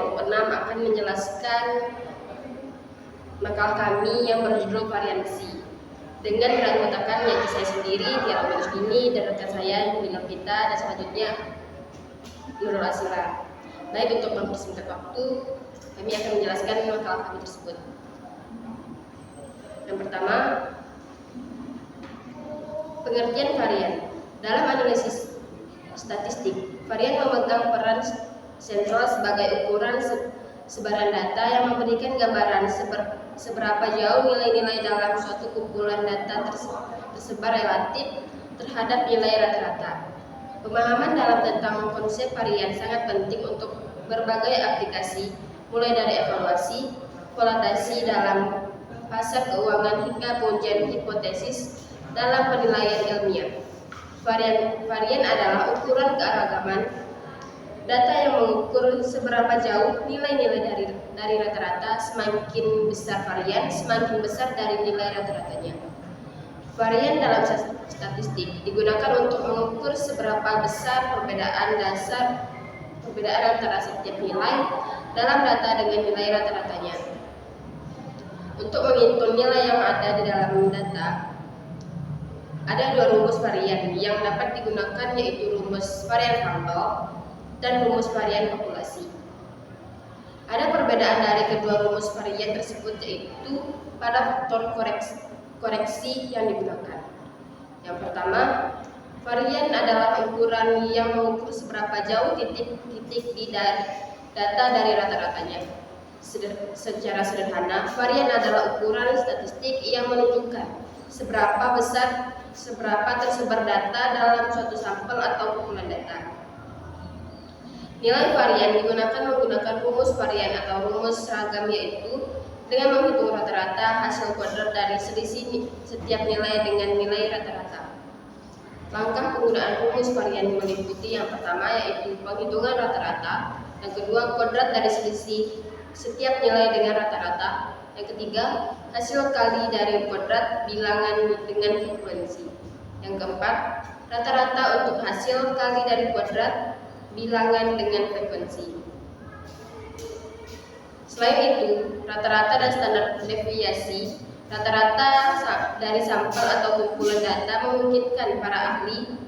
kelompok 6 akan menjelaskan makalah kami yang berjudul variansi dengan beranggotakan yaitu saya sendiri, Tiara Winusdini, dan rekan saya Nina Pita, dan selanjutnya Nurul Asila. Baik, untuk mempersingkat waktu, kami akan menjelaskan makalah kami tersebut. Yang pertama, pengertian varian. Dalam analisis statistik, varian memegang peran sentral sebagai ukuran sebaran data yang memberikan gambaran seberapa jauh nilai-nilai dalam suatu kumpulan data tersebar relatif terhadap nilai rata-rata. Pemahaman dalam tentang konsep varian sangat penting untuk berbagai aplikasi, mulai dari evaluasi, kualitasi dalam pasar keuangan hingga pengujian hipotesis dalam penilaian ilmiah. Varian adalah ukuran keanekaragaman data yang mengukur seberapa jauh nilai-nilai dari rata-rata. Semakin besar varian, semakin besar dari nilai rata-ratanya. Varian dalam statistik digunakan untuk mengukur seberapa besar perbedaan antara setiap nilai dalam data dengan nilai rata-ratanya. Untuk menghitung nilai yang ada di dalam data, ada dua rumus varian yang dapat digunakan, yaitu rumus varian sampel dan rumus varian populasi. Ada perbedaan dari kedua rumus varian tersebut, yaitu pada faktor koreksi yang digunakan. Yang pertama, varian adalah ukuran yang mengukur seberapa jauh titik-titik di data dari rata-ratanya. Secara sederhana, varian adalah ukuran statistik yang menunjukkan seberapa tersebar data dalam suatu sampel atau kumpulan data. Nilai varian digunakan menggunakan rumus varian atau rumus seragam, yaitu dengan menghitung rata-rata hasil kuadrat dari selisih setiap nilai dengan nilai rata-rata. Langkah penggunaan rumus varian meliputi yang pertama, yaitu penghitungan rata-rata, yang kedua kuadrat dari selisih setiap nilai dengan rata-rata, yang ketiga hasil kali dari kuadrat bilangan dengan frekuensi, yang keempat rata-rata untuk hasil kali dari kuadrat bilangan dengan frekuensi. Selain itu, rata-rata dan standar deviasi rata-rata dari sampel atau kumpulan data memungkinkan para ahli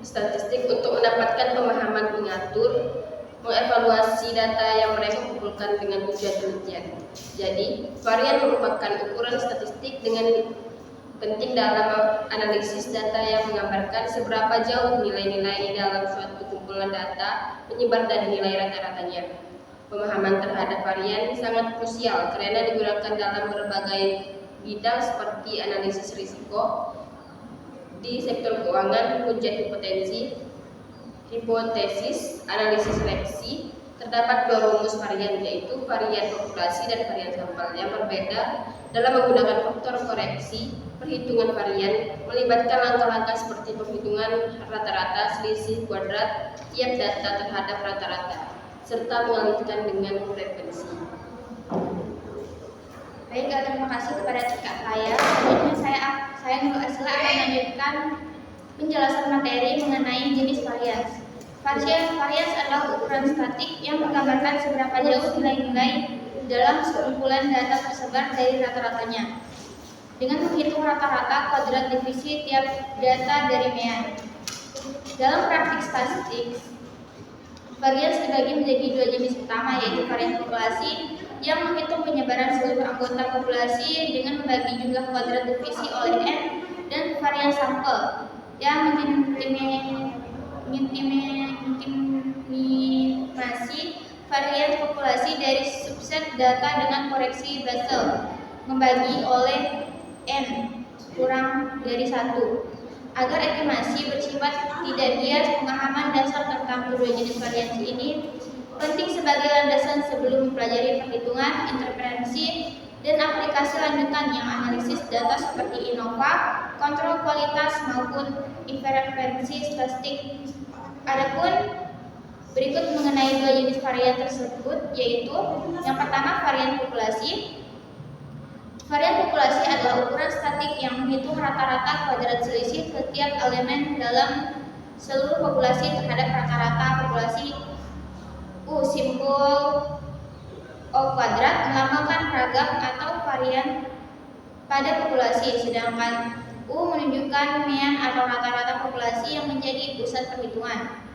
statistik untuk mendapatkan pemahaman mengatur, mengevaluasi data yang mereka kumpulkan dengan tujuan penelitian. Jadi, varian merupakan ukuran statistik dengan penting dalam analisis data yang menggambarkan seberapa jauh nilai-nilai dalam suatu kumpulan data menyebar dari nilai rata-ratanya. Pemahaman terhadap varian sangat krusial karena digunakan dalam berbagai bidang seperti analisis risiko di sektor keuangan, pengujian hipotesis, analisis seleksi. Terdapat dua rumus varian, yaitu varian populasi dan varian sampel, yang berbeda dalam menggunakan faktor koreksi. Perhitungan varian melibatkan langkah-langkah seperti penghitungan rata-rata, selisih kuadrat tiap data terhadap rata-rata, serta mengalihkan dengan frekuensi. Baik, terima kasih kepada Kak saya. Selanjutnya saya Nurul Asila akan melanjutkan penjelasan materi mengenai jenis varians. Varians adalah ukuran statik yang menggambarkan seberapa jauh nilai-nilai dalam sekumpulan data tersebar dari rata-ratanya. Dengan menghitung rata-rata kuadrat divisi tiap data dari mean. Dalam praktik statistik, varians dibagi menjadi dua jenis utama, yaitu varian populasi yang menghitung penyebaran seluruh anggota populasi dengan membagi jumlah kuadrat divisi oleh n, dan varian sampel yang mengintimasi varian populasi dari subset data dengan koreksi Basel membagi oleh n kurang dari 1. Agar estimasi bersifat tidak bias, pemahaman dasar tentang kedua jenis variansi ini penting sebagai landasan sebelum mempelajari perhitungan, interferensi, dan aplikasi lanjutan yang analisis data seperti ANOVA, kontrol kualitas, maupun interferensi statistik. Adapun berikut mengenai dua jenis varian tersebut, yaitu yang pertama varian populasi. Varian populasi adalah ukuran statik yang menghitung rata-rata kuadrat selisih setiap elemen dalam seluruh populasi terhadap rata-rata populasi. Simbol O kuadrat melambangkan ragam atau varian pada populasi, sedangkan U menunjukkan mean atau rata-rata populasi yang menjadi pusat perhitungan.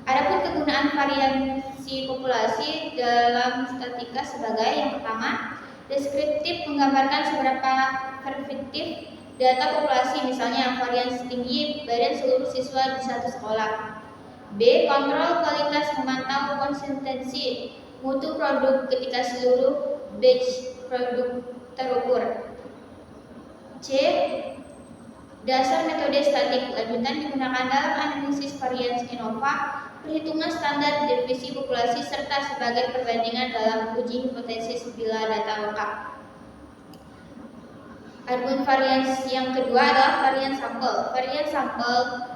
Adapun kegunaan variasi populasi dalam statistika sebagai yang pertama, deskriptif, menggambarkan seberapa perspektif data populasi, misalnya varian tinggi badan seluruh siswa di satu sekolah. B. Kontrol kualitas, memantau konsistensi mutu produk ketika seluruh batch produk terukur. C. Dasar metode statik lanjutan digunakan dalam analisis varians ANOVA, perhitungan standar deviasi populasi, serta sebagai perbandingan dalam uji hipotesis bila data lengkap. Adapun varians yang kedua adalah varian sampel. Varian sampel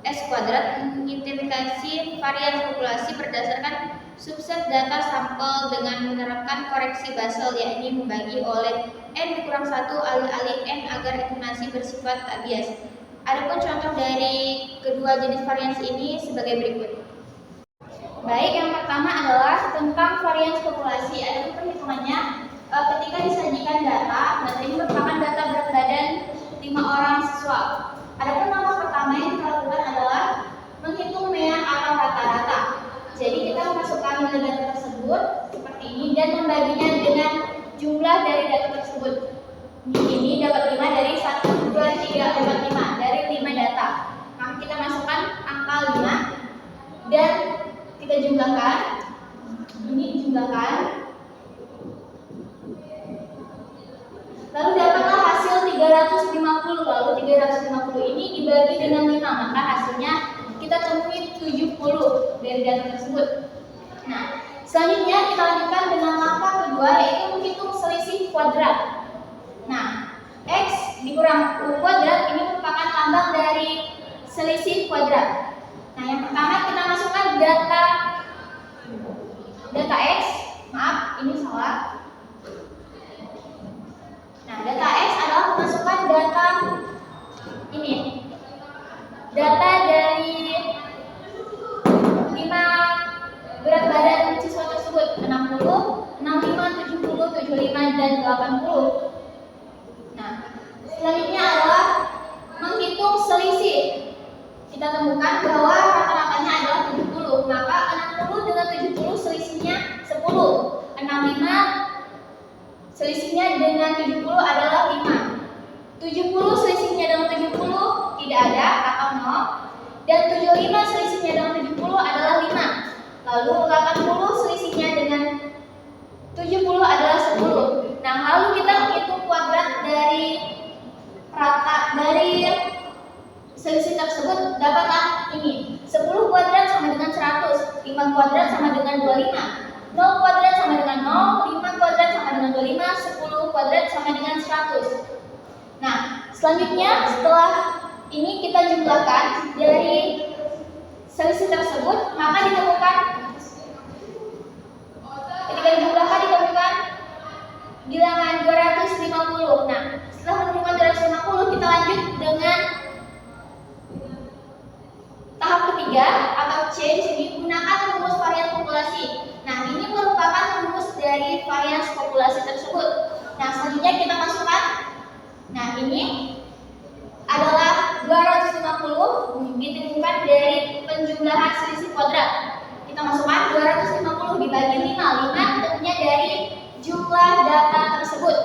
S kuadrat mengidentifikasi varian populasi berdasarkan subset data sampel dengan menerapkan koreksi Basel, yakni membagi oleh N dikurang 1 alih-alih N agar estimasi bersifat tak bias. Adapun contoh dari kedua jenis varians ini sebagai berikut. Baik, yang pertama adalah tentang varians populasi. Adapun perhitungannya ketika disajikan data ini merupakan data berat badan 5 orang siswa. Adapun langkah pertama yang kita lakukan adalah menghitung mean atau rata-rata. Jadi kita memasukkan nilai data tersebut seperti ini dan membaginya dengan jumlah dari data tersebut. Ini dapat 5 dari 1, 2, 3, 4, 5 dari 5 data. Maka kita masukkan angka 5 dan kita jumlahkan. Ini dijumlahkan. Lalu dapatlah hasil 350. Lalu 350 ini dibagi dengan 5, maka hasilnya kita temui 70 dari data tersebut. Nah, selanjutnya kita lanjutkan dengan langkah kedua, yaitu menghitung selisih kuadrat. Nah, X dikurang U kuadrat ini merupakan lambang dari selisih kuadrat. Nah, yang pertama kita masukkan data X. Maaf, ini salah. Nah, data X adalah memasukkan data ini. Data dari 5 berat badan siswa tersebut, 60, 65, 70, 75, dan 80. Nah, selanjutnya adalah menghitung selisih. Kita temukan bahwa rata-ratanya adalah 70, maka 60 dengan 70 selisihnya 10. 65 selisihnya dengan 70 adalah 5. 70 selisihnya dengan 70 tidak ada atau 0. Dan 75 selisihnya dengan 70 adalah 5. Lalu 80 selisihnya dengan 70 adalah 10. Nah, lalu kita menghitung kuadrat dari selisih tersebut, dapatlah ini. 10 kuadrat sama dengan 100, 5 kuadrat sama dengan 25, 0 kuadrat sama dengan 0, 5 kuadrat sama dengan 25, 10 kuadrat sama dengan 100. Nah, selanjutnya setelah ini kita jumlahkan dari selisih tersebut, maka ditemukan, ketika dijumlahkan ditemukan bilangan 250. Nah, setelah menemukan 250, kita lanjut dengan tahap ketiga atau C. Di sini gunakan rumus varian populasi. Nah, ini merupakan rumus dari varians populasi tersebut. Nah, selanjutnya kita masukkan. Nah, ini adalah 250 ditemukan dari penjumlahan selisih kuadrat. Kita masukkan 250 dibagi 5. 5 tentunya dari jumlah data tersebut.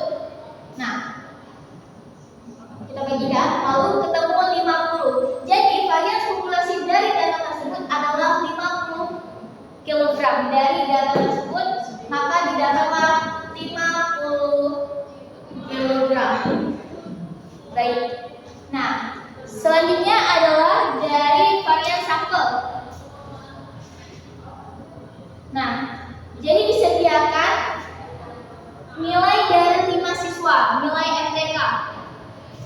Nah, kita bagikan, lalu ketemu 50. Jadi varians populasi dari data tersebut adalah 50 kg. Dari data tersebut, maka didapatlah 50 kg. Baik. Nah, selanjutnya adalah dari varian sampel. Nah, jadi disediakan nilai dari 5 siswa, nilai MTK.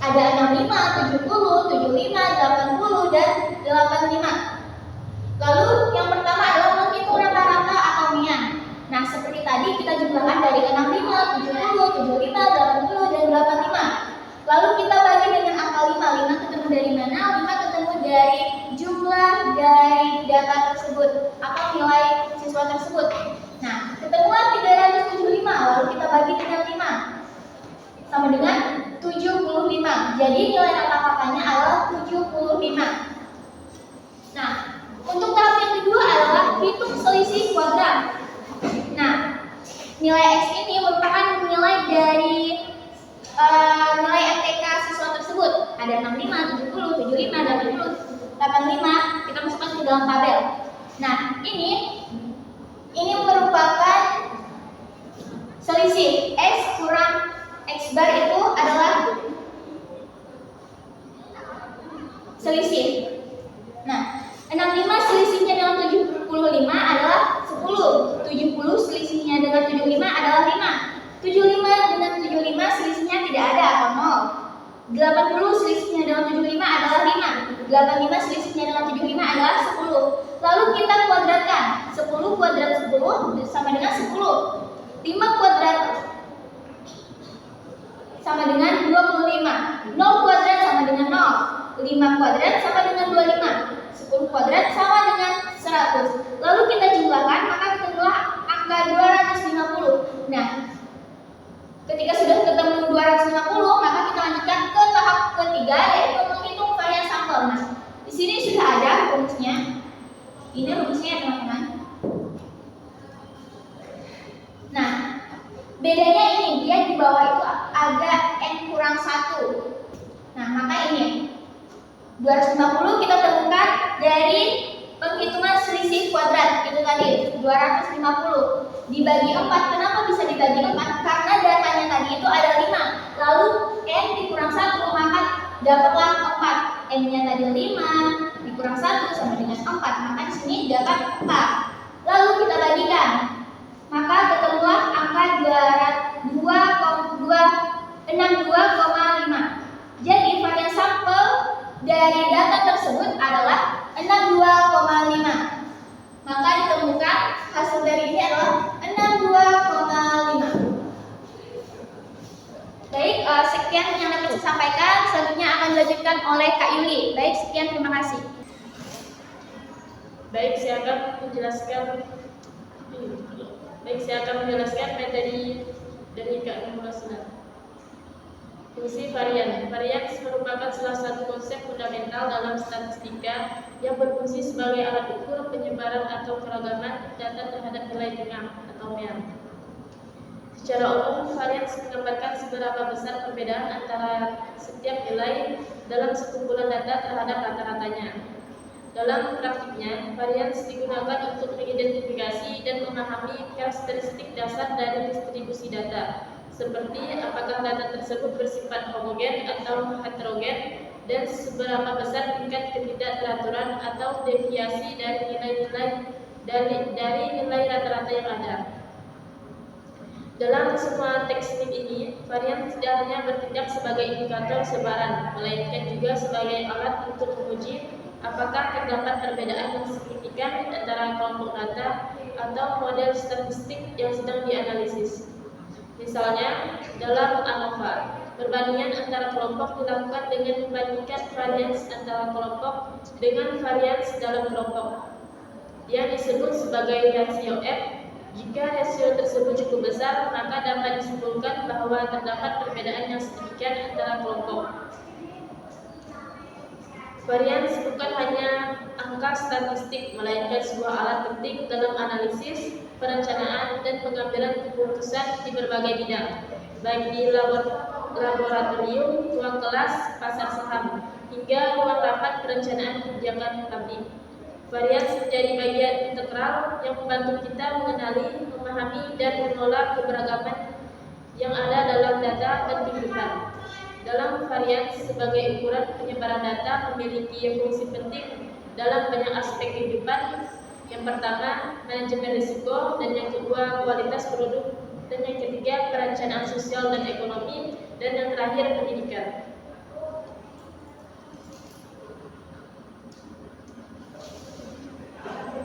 Ada 65, 70, 75, 80, dan 85. Lalu yang pertama adalah menghitung rata-rata atau mean. Nah, seperti tadi kita jumlahkan dari 65, 70, 75, 80, dan 85. Lalu kita bagi dengan angka 5. 5 ketemu dari mana? 5 ketemu dari jumlah bagi dengan 5 sama dengan 75. Jadi nilai rata-ratanya adalah 75. Nah, untuk tahap yang kedua adalah hitung selisih kuadrat. Nah, nilai X ini merupakan nilai dari nilai MTK siswa tersebut. Ada 65, 70, 75, 80, 85. Kita masukkan ke dalam tabel. Nah, ini merupakan selisih X kurang X bar itu adalah selisih. Nah, 65 selisihnya dengan 75 adalah 10. 70 selisihnya dengan 75 adalah 5. 75 dengan 75 selisihnya tidak ada atau 0. 80 selisihnya dengan 75 adalah 5. 85 selisihnya dengan 75 adalah 10. Lalu kita kuadratkan. 10 kuadrat 10 sama dengan 10. 5 kuadrat sama dengan 25. 0 kuadrat sama dengan 0. 5 kuadrat sama dengan 25. 10 kuadrat sama dengan 100. Lalu kita jumlahkan, maka ketemulah angka 250. Nah, ketika sudah ketemu 250, maka kita lanjutkan ke tahap ketiga, yaitu menghitung varian sampel. Nah, di sini sudah ada rumusnya. Ini rumusnya ya teman-teman. Nah, bedanya ini, dia di bawah itu ada N kurang 1. Nah, maka ini 250 kita temukan dari penghitungan selisih kuadrat. Itu tadi 250 dibagi 4. Kenapa bisa dibagi 4? Karena datanya tadi itu ada 5. Lalu N dikurang 1, maka dapatlah 4. N-nya tadi 5 dikurang 1 sama dengan 4. Maka di sini dapat 4. Lalu kita bagikan. Maka ketemulah angka 62,5. Jadi varian sampel dari data tersebut adalah 62,5. Maka ditemukan hasil dari ini adalah 62,5. Baik, sekian yang dapat saya sampaikan. Selanjutnya akan dilanjutkan oleh Kak Yuli. Baik, sekian, terima kasih. Baik, saya akan menjelaskan materi dari Kak Nurul Sinar. Fungsi varian. Varian merupakan salah satu konsep fundamental dalam statistika yang berfungsi sebagai alat ukur penyebaran atau keragaman data terhadap nilai tengah atau mean. Secara umum, varian menggambarkan seberapa besar perbedaan antara setiap nilai dalam sekumpulan data terhadap rata-ratanya. Dalam praktiknya, varian digunakan untuk mengidentifikasi dan memahami karakteristik dasar dari distribusi data, seperti apakah data tersebut bersifat homogen atau heterogen dan seberapa besar tingkat ketidakteraturan atau deviasi dari nilai rata-rata yang ada. Dalam semua teknik ini, varian tidak hanya bertindak sebagai indikator sebaran, melainkan juga sebagai alat untuk menguji apakah terdapat perbedaan yang signifikan antara kelompok data atau model statistik yang sedang dianalisis. Misalnya, dalam ANOVA, perbandingan antara kelompok dilakukan dengan membandingkan varians antara kelompok dengan varians dalam kelompok, yang disebut sebagai rasio F. Jika rasio tersebut cukup besar, maka dapat disimpulkan bahwa terdapat perbedaan yang signifikan antara kelompok. Varians bukan hanya angka statistik, melainkan sebuah alat penting dalam analisis, perencanaan, dan pengambilan keputusan di berbagai bidang, baik di laboratorium, ruang kelas, pasar saham, hingga ruang rapat perencanaan kebijakan publik. Varians menjadi bagian integral yang membantu kita mengenali, memahami, dan mengelola keberagaman yang ada dalam data dan kehidupan. Dalam varians sebagai ukuran penyebaran data memiliki fungsi penting dalam banyak aspek kehidupan. Yang pertama, manajemen risiko, dan yang kedua, kualitas produk, dan yang ketiga, perencanaan sosial dan ekonomi, dan yang terakhir, pendidikan.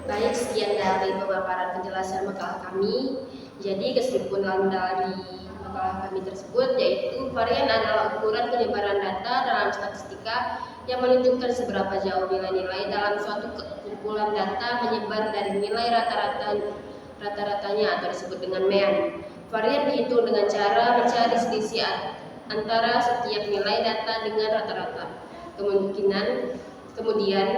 Baik, sekian dari pemaparan penjelasan makalah kami. Jadi kesimpulan dari makalah kami tersebut yaitu varian adalah ukuran penyebaran data dalam statistika yang menunjukkan seberapa jauh nilai-nilai dalam suatu kumpulan data menyebar dari nilai rata-ratanya atau disebut dengan mean. Varian dihitung dengan cara mencari selisih antara setiap nilai data dengan rata-rata. Kemudian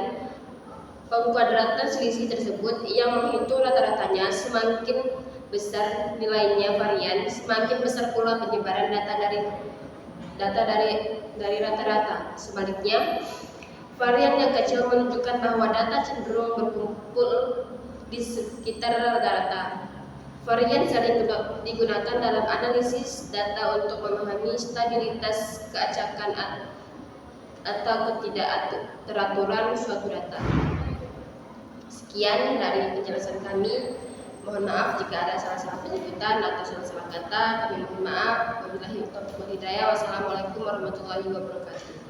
pengkuadratan selisih tersebut yang menghitung rata-ratanya. Semakin besar nilainya varian, semakin besar pula penyebaran data dari rata-rata. Sebaliknya, varian yang kecil menunjukkan bahwa data cenderung berkumpul di sekitar rata-rata. Varian sering digunakan dalam analisis data untuk memahami stabilitas, keacakan, atau ketidakteraturan suatu data. Sekian dari penjelasan kami. Mohon maaf jika ada salah-salah penyebutan atau salah-salah kata. Kami mohon maaf. Wabillahi taufiq wal hidayah. Wassalamualaikum warahmatullahi wabarakatuh.